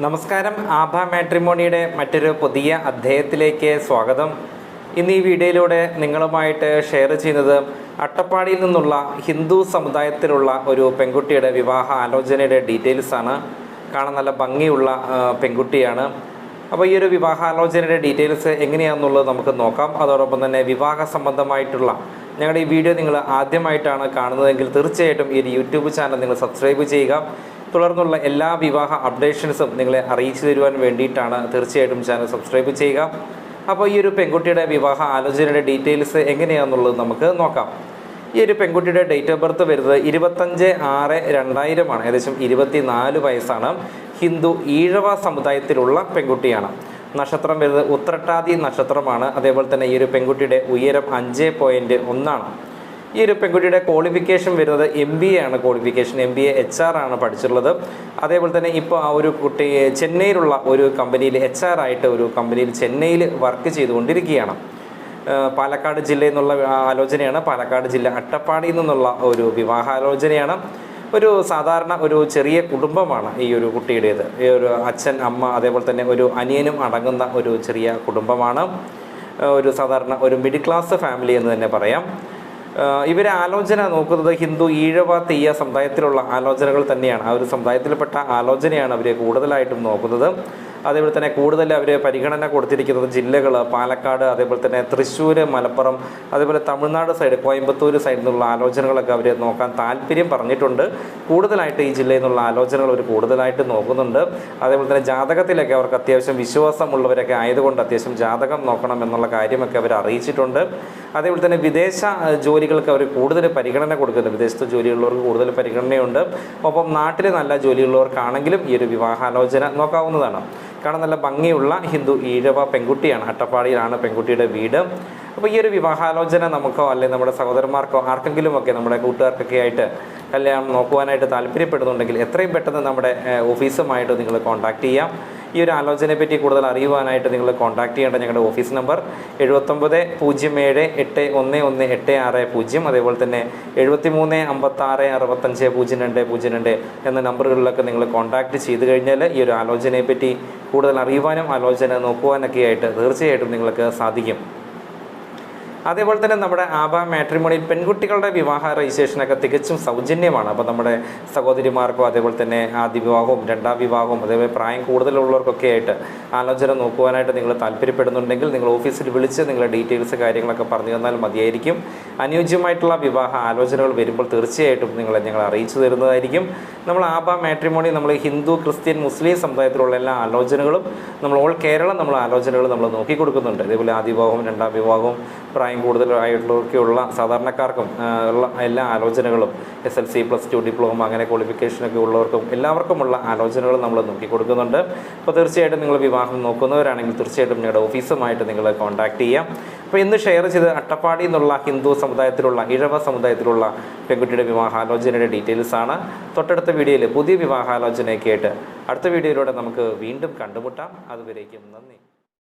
നമസ്കാരം. ആഭ മാട്രിമോണിയുടെ മറ്റൊരു പുതിയ അധ്യായത്തിലേക്ക് സ്വാഗതം. ഇന്ന് ഈ വീഡിയോയിലൂടെ നിങ്ങളുമായിട്ട് ഷെയർ ചെയ്യുന്നത് അട്ടപ്പാടിയിൽ നിന്നുള്ള ഹിന്ദു സമുദായത്തിലുള്ള ഒരു പെൺകുട്ടിയുടെ വിവാഹ ആലോചനയുടെ ഡീറ്റെയിൽസാണ്. കാണാൻ നല്ല ഭംഗിയുള്ള പെൺകുട്ടിയാണ്. അപ്പോൾ ഈ ഒരു വിവാഹാലോചനയുടെ ഡീറ്റെയിൽസ് എങ്ങനെയാണെന്നുള്ളത് നമുക്ക് നോക്കാം. അതോടൊപ്പം തന്നെ വിവാഹ സംബന്ധമായിട്ടുള്ള ഞങ്ങളുടെ ഈ വീഡിയോ നിങ്ങൾ ആദ്യമായിട്ടാണ് കാണുന്നതെങ്കിൽ തീർച്ചയായിട്ടും ഈ ഒരു യൂട്യൂബ് ചാനൽ നിങ്ങൾ സബ്സ്ക്രൈബ് ചെയ്യുക. തുടർന്നുള്ള എല്ലാ വിവാഹ അപ്ഡേഷൻസും നിങ്ങളെ അറിയിച്ചു തരുവാൻ വേണ്ടിയിട്ടാണ് തീർച്ചയായിട്ടും ചാനൽ സബ്സ്ക്രൈബ് ചെയ്യുക. അപ്പോൾ ഈ ഒരു പെൺകുട്ടിയുടെ വിവാഹ ആലോചനയുടെ ഡീറ്റെയിൽസ് എങ്ങനെയാണെന്നുള്ളത് നമുക്ക് നോക്കാം. ഈ ഒരു പെൺകുട്ടിയുടെ ഡേറ്റ് ഓഫ് ബർത്ത് വരുന്നത് 25/6/2000 ആണ്. ഏകദേശം 24 വയസ്സാണ്. ഹിന്ദു ഈഴവ സമുദായത്തിലുള്ള പെൺകുട്ടിയാണ്. നക്ഷത്രം വരുന്നത് ഉത്രട്ടാതി നക്ഷത്രമാണ്. അതേപോലെ തന്നെ ഈ ഒരു പെൺകുട്ടിയുടെ ഉയരം 5.1 ആണ്. ഈ ഒരു പെൺകുട്ടിയുടെ ക്വാളിഫിക്കേഷൻ വരുന്നത് MBA ആണ്. ക്വാളിഫിക്കേഷൻ MBA HR ആണ് പഠിച്ചിട്ടുള്ളത്. അതേപോലെ തന്നെ ഇപ്പോൾ ആ ഒരു കുട്ടി ചെന്നൈയിലുള്ള ഒരു കമ്പനിയിൽ HR ആയിട്ട് ഒരു കമ്പനിയിൽ ചെന്നൈയിൽ വർക്ക് ചെയ്തുകൊണ്ടിരിക്കുകയാണ്. പാലക്കാട് ജില്ലയിൽ നിന്നുള്ള ആലോചനയാണ്. പാലക്കാട് ജില്ല അട്ടപ്പാടിയിൽ നിന്നുള്ള ഒരു വിവാഹാലോചനയാണ്. ഒരു സാധാരണ ഒരു ചെറിയ കുടുംബമാണ് ഈ ഒരു കുട്ടിയുടേത്. ഈ ഒരു അച്ഛൻ, അമ്മ, അതേപോലെ തന്നെ ഒരു അനിയനും അടങ്ങുന്ന ഒരു ചെറിയ കുടുംബമാണ്. ഒരു സാധാരണ ഒരു മിഡിൽ ക്ലാസ് ഫാമിലി എന്ന് തന്നെ പറയാം. ഇവരെ ആലോചന നോക്കുന്നത് ഹിന്ദു ഈഴവ തെയ്യ സമുദായത്തിലുള്ള ആലോചനകൾ തന്നെയാണ്. ആ ഒരു സമുദായത്തിൽപ്പെട്ട ആലോചനയാണ് അവർ കൂടുതലായിട്ടും നോക്കുന്നത്. അതേപോലെ തന്നെ കൂടുതൽ അവർ പരിഗണന കൊടുത്തിരിക്കുന്നത് ജില്ലകൾ പാലക്കാട്, അതേപോലെ തന്നെ തൃശ്ശൂർ, മലപ്പുറം, അതേപോലെ തമിഴ്നാട് സൈഡ്, കോയമ്പത്തൂർ സൈഡിൽ നിന്നുള്ള ആലോചനകളൊക്കെ അവർ നോക്കാൻ താല്പര്യം പറഞ്ഞിട്ടുണ്ട്. കൂടുതലായിട്ട് ഈ ജില്ലയിൽ നിന്നുള്ള ആലോചനകൾ അവർ കൂടുതലായിട്ട് നോക്കുന്നുണ്ട്. അതേപോലെ തന്നെ ജാതകത്തിലൊക്കെ അവർക്ക് അത്യാവശ്യം വിശ്വാസമുള്ളവരൊക്കെ ആയതുകൊണ്ട് അത്യാവശ്യം ജാതകം നോക്കണം എന്നുള്ള കാര്യമൊക്കെ അവർ അറിയിച്ചിട്ടുണ്ട്. അതേപോലെ തന്നെ വിദേശ ജോലികൾക്ക് അവർ കൂടുതൽ പരിഗണന കൊടുക്കുന്നുണ്ട്. വിദേശത്ത് ജോലിയുള്ളവർക്ക് കൂടുതൽ പരിഗണനയുണ്ട്. ഒപ്പം നാട്ടിൽ നല്ല ജോലിയുള്ളവർക്കാണെങ്കിലും ഈ ഒരു വിവാഹാലോചന നോക്കാവുന്നതാണ്. കാരണം നല്ല ഭംഗിയുള്ള ഹിന്ദു ഈഴവ പെൺകുട്ടിയാണ്. അട്ടപ്പാടിയിലാണ് പെൺകുട്ടിയുടെ വീട്. അപ്പോൾ ഈ ഒരു വിവാഹാലോചന നമുക്കോ അല്ലെങ്കിൽ നമ്മുടെ സഹോദരന്മാർക്കോ ആർക്കെങ്കിലുമൊക്കെ നമ്മുടെ കൂട്ടുകാർക്കൊക്കെ ആയിട്ട് കല്യാണം നോക്കുവാനായിട്ട് താല്പര്യപ്പെടുന്നുണ്ടെങ്കിൽ എത്രയും പെട്ടെന്ന് നമ്മുടെ ഓഫീസുമായിട്ട് നിങ്ങൾ കോൺടാക്ട് ചെയ്യാം. ഈ ഒരു ആലോചനയെ പറ്റി കൂടുതൽ അറിയുവാനായിട്ട് നിങ്ങൾ കോൺടാക്ട് ചെയ്യേണ്ട ഞങ്ങളുടെ ഓഫീസ് നമ്പർ 7907811860, അതേപോലെ തന്നെ 7356650202 എന്ന നമ്പറുകളിലൊക്കെ നിങ്ങൾ കോൺടാക്ട് ചെയ്ത് കഴിഞ്ഞാൽ ഈ ഒരു ആലോചനയെ പറ്റി കൂടുതൽ അറിയുവാനും ആലോചന നോക്കുവാനൊക്കെ ആയിട്ട് തീർച്ചയായിട്ടും നിങ്ങൾക്ക് സാധിക്കും. അതേപോലെ തന്നെ നമ്മുടെ ആഭ മാട്രിമോണിയിൽ പെൺകുട്ടികളുടെ വിവാഹ രജിസ്ട്രേഷനൊക്കെ തികച്ചും സൗജന്യമാണ്. അപ്പോൾ നമ്മുടെ സഹോദരിമാർക്കോ അതേപോലെ തന്നെ ആദ്യ വിവാഹവും രണ്ടാം വിവാഹവും അതേപോലെ പ്രായം കൂടുതലുള്ളവർക്കൊക്കെ ആയിട്ട് ആലോചന നോക്കുവാനായിട്ട് നിങ്ങൾ താല്പര്യപ്പെടുന്നുണ്ടെങ്കിൽ നിങ്ങൾ ഓഫീസിൽ വിളിച്ച് നിങ്ങളുടെ ഡീറ്റെയിൽസ് കാര്യങ്ങളൊക്കെ പറഞ്ഞു തന്നാൽ മതിയായിരിക്കും. അനുയോജ്യമായിട്ടുള്ള വിവാഹ ആലോചനകൾ വരുമ്പോൾ തീർച്ചയായിട്ടും ഞങ്ങൾ അറിയിച്ചു തരുന്നതായിരിക്കും. നമ്മൾ ആഭ മാട്രിമോണി നമ്മൾ ഹിന്ദു, ക്രിസ്ത്യൻ, മുസ്ലിം സമുദായത്തിലുള്ള എല്ലാ ആലോചനകളും നമ്മൾ ഓൾ കേരളം നമ്മൾ ആലോചനകൾ നമ്മൾ നോക്കി കൊടുക്കുന്നുണ്ട്. അതേപോലെ ആദ്യ വിവാഹവും രണ്ടാം വിവാഹവും പ്രായം കൂടുതലായിട്ടുള്ളവർക്കുള്ള സാധാരണക്കാർക്കും ഉള്ള എല്ലാ ആലോചനകളും SLC +2 ഡിപ്ലോമ അങ്ങനെ ക്വാളിഫിക്കേഷനൊക്കെ ഉള്ളവർക്കും എല്ലാവർക്കുമുള്ള ആലോചനകൾ നമ്മൾ നോക്കി കൊടുക്കുന്നുണ്ട്. അപ്പോൾ തീർച്ചയായിട്ടും നിങ്ങൾ വിവാഹം നോക്കുന്നവരാണെങ്കിൽ തീർച്ചയായിട്ടും ഞങ്ങളുടെ ഓഫീസുമായിട്ട് നിങ്ങൾ കോൺടാക്ട് ചെയ്യാം. അപ്പോൾ ഇന്ന് ഷെയർ ചെയ്ത് അട്ടപ്പാടി എന്നുള്ള ഹിന്ദു സമുദായത്തിലുള്ള ഇഴവ സമുദായത്തിലുള്ള പെൺകുട്ടിയുടെ വിവാഹാലോചനയുടെ ഡീറ്റെയിൽസാണ്. തൊട്ടടുത്ത വീഡിയോയിൽ പുതിയ വിവാഹാലോചനയൊക്കെ ആയിട്ട് അടുത്ത വീഡിയോയിലൂടെ നമുക്ക് വീണ്ടും കണ്ടുമുട്ടാം. അതുവരേക്കും നന്ദി.